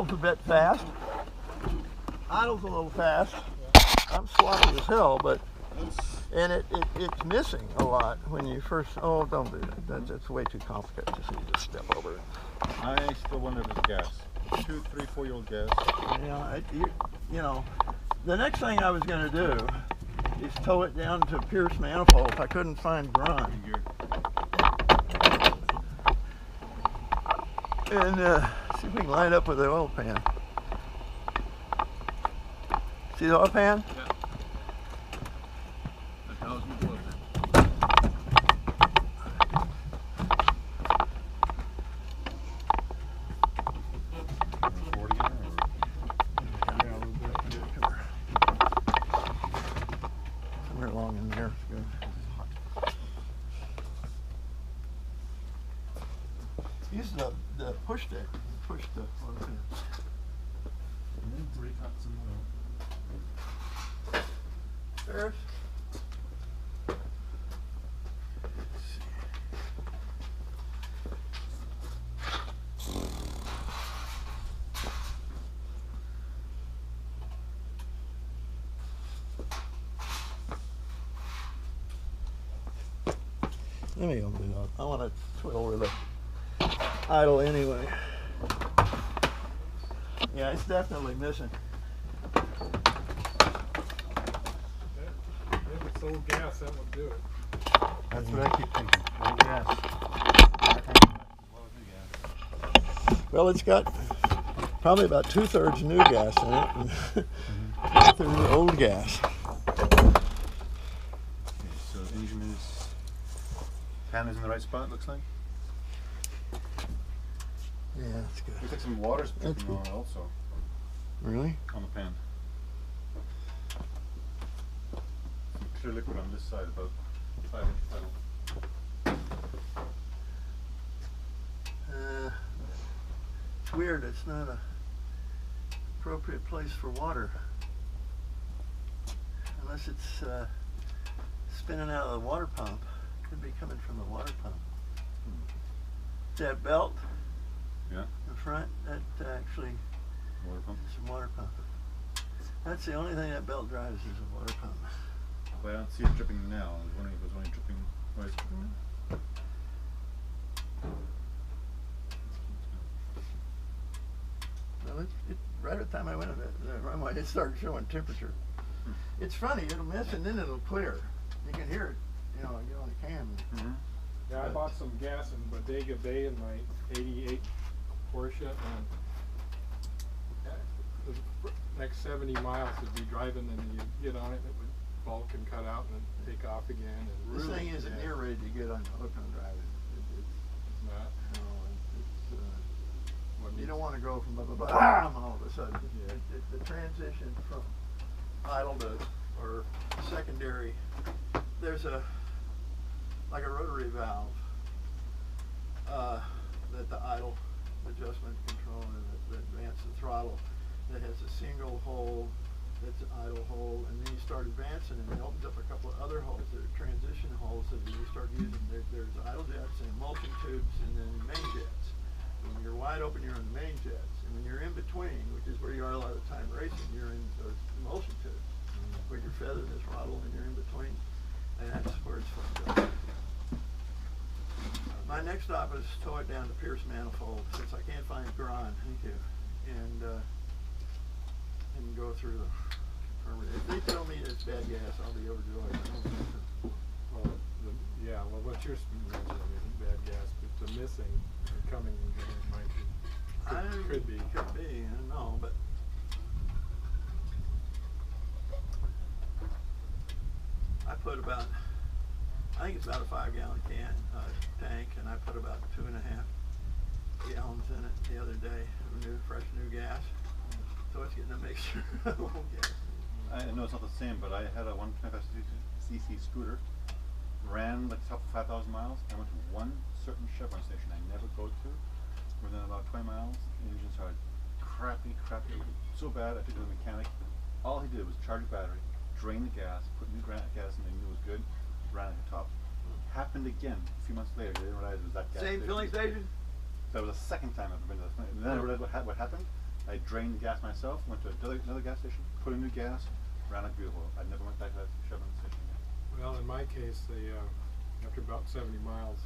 idle's a bit fast. Idle's a little fast. I'm sloppy as hell, but and it's missing a lot when you first. Oh, don't do that. That's way too complicated. Just step over it. I still wonder if it's gas. 2, 3, 4-year-old gas. Yeah, you know, the next thing I was going to do is tow it down to Pierce manifold if I couldn't find grunt. And see if we can line up with the oil pan. See the oil pan? Yeah. That tells me the oil pan. Somewhere along in there. Use the push stick. Push the oil pan. And then 3 cups of oil. Ferris? Let me open it up. I want to twiddle with the idle anyway. Yeah, it's definitely missing. If it's old gas, that would do it. That's what I keep thinking. Old gas. Well, it's got probably about 2/3 new gas in it, and 1/3 old gas. Okay, so the engine is, pan is in the right spot, looks like. Yeah, that's good. Looks like some water's That's dripping good. on it also, Really? on the pan. Some clear liquid on this side, about 5-inch pedal. It's weird. It's not a appropriate place for water, unless it's spinning out of the water pump. Could be coming from the water pump. That belt. Yeah. In front, that actually Water pump. is a water pump. That's the only thing that belt drives is a water pump. But I don't see it dripping now. I was wondering if it was only dripping. Why is it dripping now? Well, right at the time I went on the runway, it started showing temperature. It's funny, it'll miss and then it'll clear. You can hear it, you know, you on the cam. Yeah, I bought some gas in Bodega Bay in my '88 Porsche, and the next 70 miles would be driving, and you'd get on it, and it would bulk and cut out, and then take off again. And This thing isn't near ready to get on the hook on drive. It's not. You don't want to go from bam all of a sudden. Yeah. The transition from idle to or secondary, there's like a rotary valve that the idle adjustment control that advances the throttle that has a single hole that's an idle hole, and then you start advancing and it opens up a couple of other holes that are transition holes that you start using. There's idle jets and emulsion tubes and then main jets. When you're wide open, you're in the main jets, and when you're in between, which is where you are a lot of the time racing, you're in those emulsion tubes, where you're feathering this throttle and you're in between, and that's where it's fucked up. My next stop is tow it down to Pierce manifold, since I can't find Gron, and go through the permit. If they tell me it's bad gas, I'll be overjoyed. Well, what you're mentioning isn't bad gas, but the missing and coming and going might be. Could be. Could be, I don't know, but I put about, I think it's about a 5-gallon tank, and I put about 2.5 gallons in it the other day of fresh new gas. So it's getting a mixture of old gas. I know it's not the same, but I had a 125cc scooter, ran like top of 5,000 miles. I went to one certain Chevron station I never go to. Within about 20 miles, the engine started crappy, so bad I took it to the mechanic. All he did was charge the battery, drain the gas, put new gas in, they knew it was good, ran at the top. Happened again a few months later. They didn't realize it was that gas Same filling station? That was the second time I've ever been to this. And then I realized what happened. I drained the gas myself, went to another gas station, put in new gas, ran like beautiful. I never went back to that Chevron station again. Well, in my case, they after about 70 miles,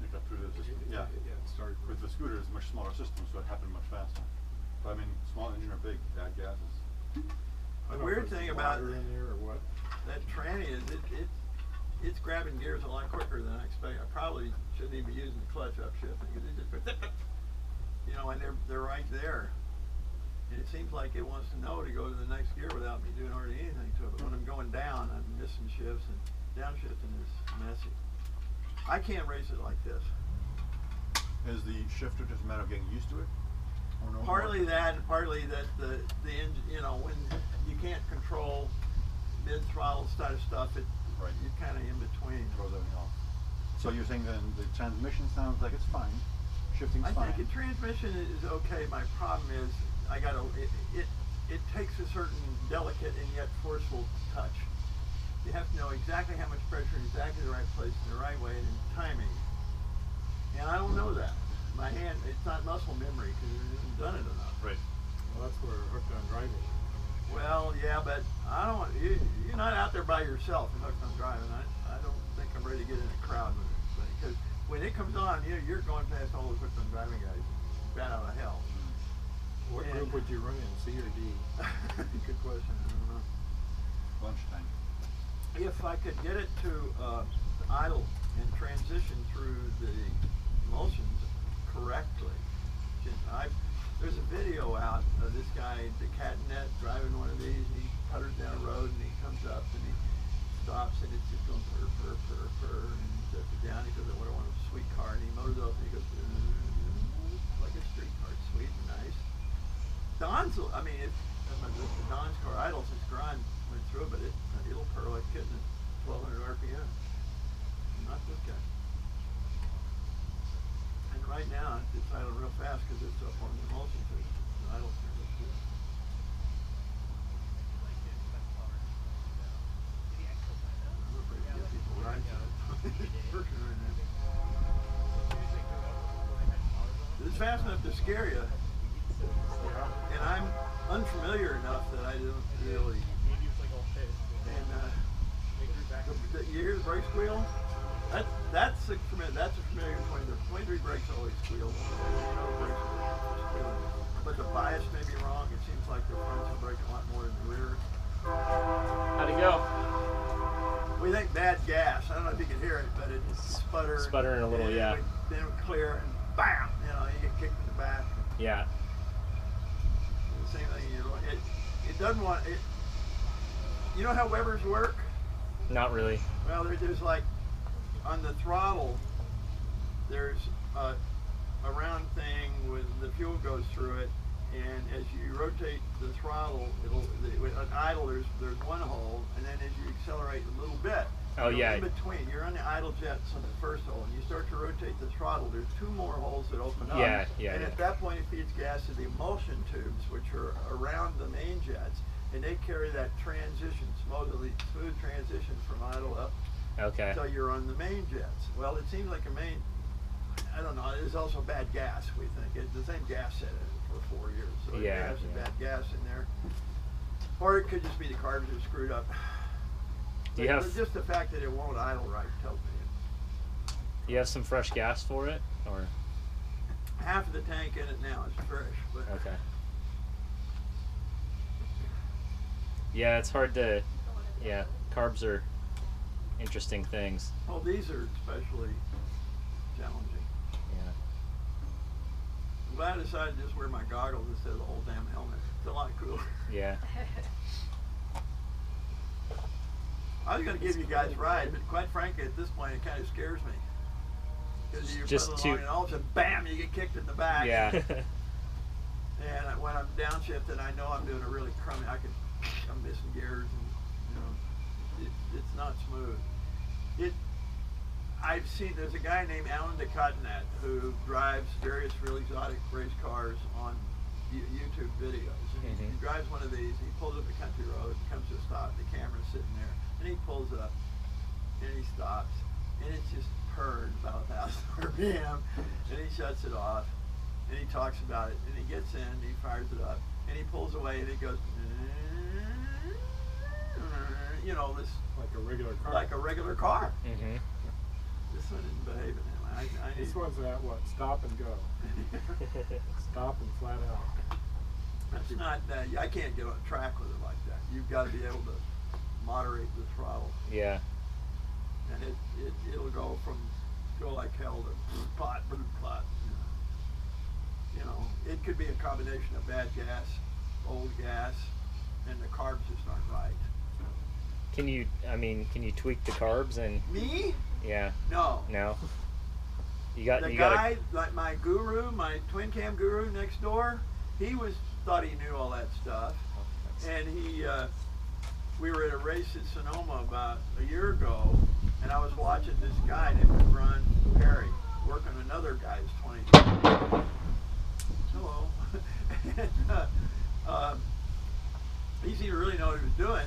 It got through the system. Yeah. it started. With the scooter, it's a much smaller system, so it happened much faster. But I mean, small engine or big, bad gases. I The don't know weird if thing there's about water in there or what. that tranny is it's grabbing gears a lot quicker than I expected. I probably shouldn't even be using the clutch upshifting because it just goes, you know, and they're right there. And it seems like it wants to know to go to the next gear without me doing hardly anything to it. But when I'm going down, I'm missing shifts, and downshifting is messy. I can't race it like this. Is the shifter just a matter of getting used to it? Or no Partly more? that, and partly that the engine, you know, when you can't control mid throttle sort of stuff, Right. you're kind of in between. Throws everything off. So you're saying then the transmission sounds like it's fine, shifting's I fine. think the transmission is okay. My problem is it takes a certain delicate and yet forceful touch. You have to know exactly how much pressure in exactly the right place in the right way and in timing. And I don't know that. My hand, it's not muscle memory because I haven't done it enough. Right. Well, that's where hooked on driving. Well, yeah, but I don't. You're not out there by yourself and hooked on driving. I don't think I'm ready to get in a crowd with it because when it comes on, you're going past all those hooked on driving guys, bat out of hell. What group would you run in, C or D? Good question. I don't know. Lunchtime. If I could get it to idle and transition through the emulsions correctly, there's a video out of this guy, the cat net, driving one of these, and he putters down a road, and he comes up, and he stops, and it's just going purr, purr, purr, purr, and he sets it down, he goes, I want a sweet car, and he motors up, and he goes, like a street car, it's sweet and nice. Don's, I mean, the Don's car idles, his grind went through it, but it'll purr like kitten at 1200 RPM. Not this guy. And right now, it's idling real fast because it's up on the emulsion tube. The idle turns up too. I'm afraid to get people riding. It's working right now. It's fast enough to scare you. And I'm unfamiliar enough that I don't really. And you hear the brake squeal? That's a familiar 23 brakes always squeal. You know the brakes are squealing. But the bias may be wrong. It seems like the fronts are braking a lot more than the rear. How'd it go? We think bad gas. I don't know if you can hear it, but it's sputtering. Sputtering a little, yeah. Then it would clear and bam! You know, you get kicked in the back. Yeah. The same thing. It doesn't want it. You know how Webers work? Not really. Well, there's like on the throttle. There's a round thing with the fuel goes through it, and as you rotate the throttle, with an idle there's one hole, and then as you accelerate a little bit, Oh, yeah. in between, you're on the idle jets on the first hole, and you start to rotate the throttle. There's two more holes that open up, Yeah, and at that point it feeds gas to the emulsion tubes, which are around the main jets, and they carry that transition, smooth transition from idle up. Okay. So you're on the main jets. Well, it seems like a main. I don't know. There's also bad gas. We think it's the same gas set for 4 years. So it Yeah, has some yeah. bad gas in there, or it could just be the carburetor screwed up. Do you But have just the fact that it won't idle right tells me it. Do you have some fresh gas for it, or? Half of the tank in it now is fresh, but Okay. Yeah, it's hard to. Yeah, carbs are interesting things. well, these are especially challenging. Yeah. I'm glad I decided to just wear my goggles instead of the whole damn helmet. It's a lot cooler. Yeah. I was going to give you guys a ride, but quite frankly, at this point, it kind of scares me. Because you're Just pedaling along too- and all of a sudden, bam, you get kicked in the back. Yeah. And when I'm downshifting, I know I'm doing a really crummy. I'm missing gears, and you know, it's not smooth. I've seen there's a guy named Alan DeCottenat who drives various real exotic race cars on YouTube videos. And he drives one of these. He pulls up a country road, comes to a stop. The camera's sitting there, and he pulls up, and he stops, and it's just purred about 1,000 RPM, and he shuts it off. and he talks about it, and he gets in, he fires it up, and he pulls away, and it goes, you know, this Like a regular car. like a regular car. Mm-hmm. This one isn't behaving. I need. This one's at what? Stop and go. Stop and flat out. That's not that. I can't get on track with it like that. You've got to be able to moderate the throttle, Yeah. and it'll go like hell to pot. You know, it could be a combination of bad gas, old gas, and the carbs just aren't right. Can you tweak the carbs and? Me? Yeah. No. No. You got. The You guy, got. like my guru, my twin cam guru next door, he thought he knew all that stuff, and we were at a race at Sonoma about a year ago, and I was watching this guy named Ron Perry working another guy's 20. Hello. And, he seemed to really know what he was doing.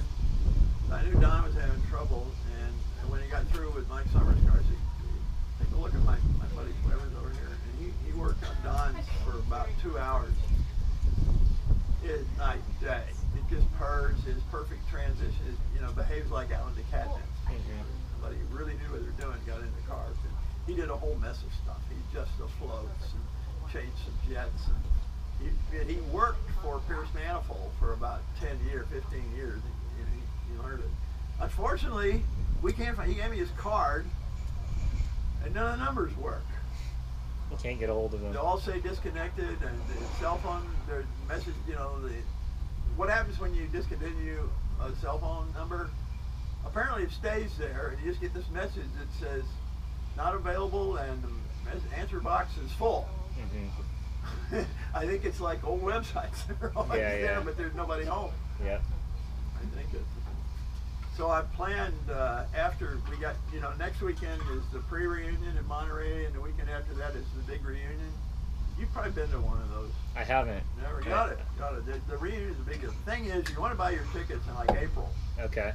I knew Don was having trouble, and when he got through with Mike Summers' cars, he take a look at my buddy Weber's over here, and he worked on Don's for about 2 hours. It's night and day. It just purrs, his perfect transition, behaves like Alan DeCadence. But he really knew what they were doing, got in the cars. And he did a whole mess of stuff. He adjusted the floats and changed some jets. And he worked for Pierce Manifold for about 10 years, 15 years. He learned it. Unfortunately, we can't find, he gave me his card, and none of the numbers work. You can't get a hold of them. They all say disconnected, and the cell phone, there's message, what happens when you discontinue a cell phone number? Apparently it stays there, and you just get this message that says, not available, and the answer box is full. Mm-hmm. I think it's like old websites. They're always there, but there's nobody home. Yeah. I think it's. So I planned after we got, next weekend is the pre-reunion in Monterey, and the weekend after that is the big reunion. You've probably been to one of those. I haven't. Never got it. Got it. The reunion is the biggest. The thing is, you want to buy your tickets in like April. Okay.